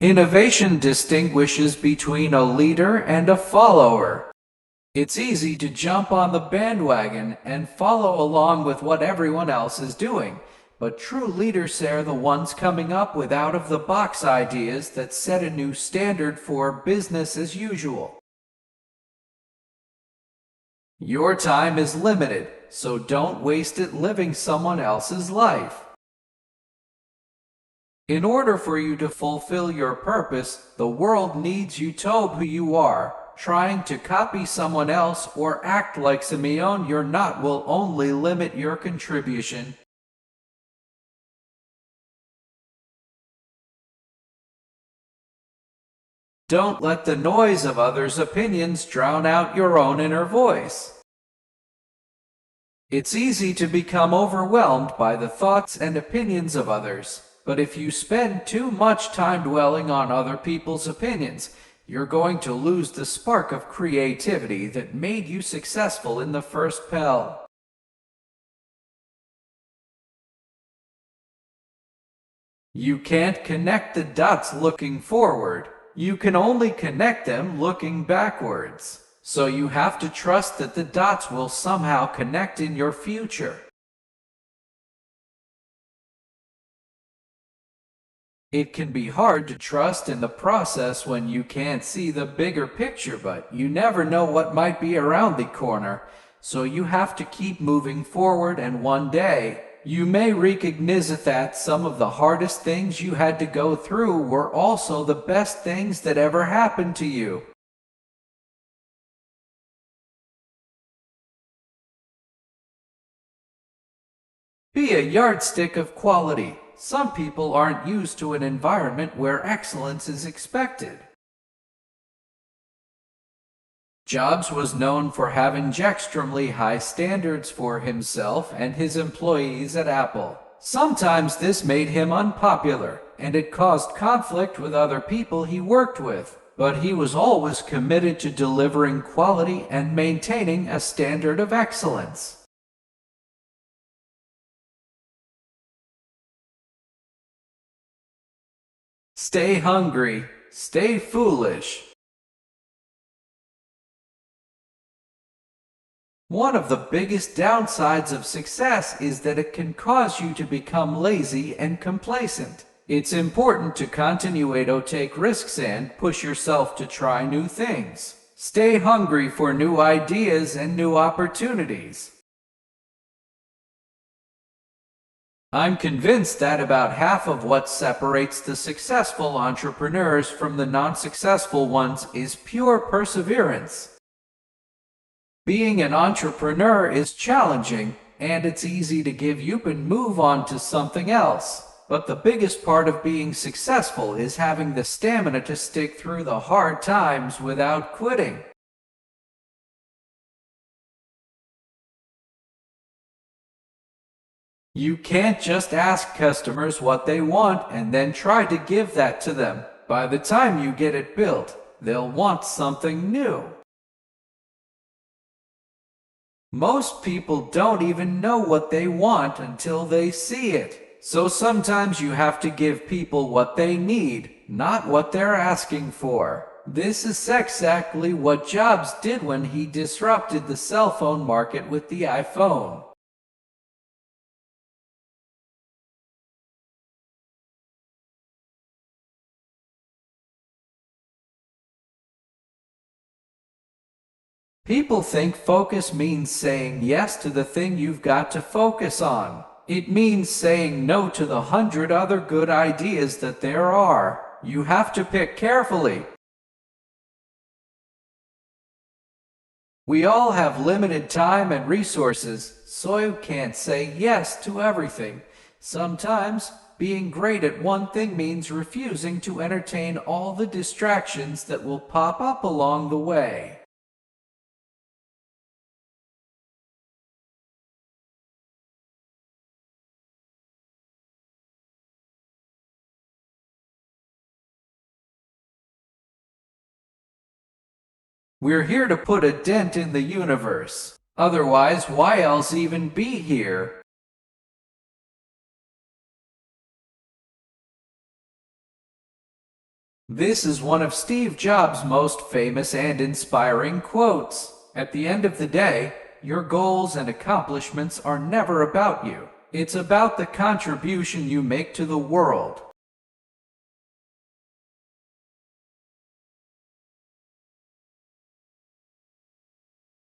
Innovation distinguishes between a leader and a follower. It's easy to jump on the bandwagon and follow along with what everyone else is doing, but true leaders are the ones coming up with out-of-the-box ideas that set a new standard for business as usual. Your time is limited, so don't waste it living someone else's life. In order for you to fulfill your purpose, the world needs you to know who you are. Trying to copy someone else or act like someone you're not will only limit your contribution. Don't let the noise of others' opinions drown out your own inner voice. It's easy to become overwhelmed by the thoughts and opinions of others, but if you spend too much time dwelling on other people's opinions, you're going to lose the spark of creativity that made you successful in the first place. You can't connect the dots looking forward. You can only connect them looking backwards. So you have to trust that the dots will somehow connect in your future. It can be hard to trust in the process when you can't see the bigger picture, but you never know what might be around the corner. So you have to keep moving forward, and one day, you may recognize that some of the hardest things you had to go through were also the best things that ever happened to you. Be a yardstick of quality. Some people aren't used to an environment where excellence is expected. Jobs was known for having extremely high standards for himself and his employees at Apple. Sometimes this made him unpopular, and it caused conflict with other people he worked with. But he was always committed to delivering quality and maintaining a standard of excellence. Stay hungry, stay foolish. One of the biggest downsides of success is that it can cause you to become lazy and complacent. It's important to continue to take risks and push yourself to try new things. Stay hungry for new ideas and new opportunities. I'm convinced that about half of what separates the successful entrepreneurs from the non-successful ones is pure perseverance. Being an entrepreneur is challenging, and it's easy to give up and move on to something else. But the biggest part of being successful is having the stamina to stick through the hard times without quitting. You can't just ask customers what they want and then try to give that to them. By the time you get it built, they'll want something new. Most people don't even know what they want until they see it. So sometimes you have to give people what they need, not what they're asking for. This is exactly what Jobs did when he disrupted the cell phone market with the iPhone. People think focus means saying yes to the thing you've got to focus on. It means saying no to the 100 other good ideas that there are. You have to pick carefully. We all have limited time and resources, so you can't say yes to everything. Sometimes, being great at one thing means refusing to entertain all the distractions that will pop up along the way. We're here to put a dent in the universe. Otherwise, why else even be here? This is one of Steve Jobs' most famous and inspiring quotes. At the end of the day, your goals and accomplishments are never about you. It's about the contribution you make to the world.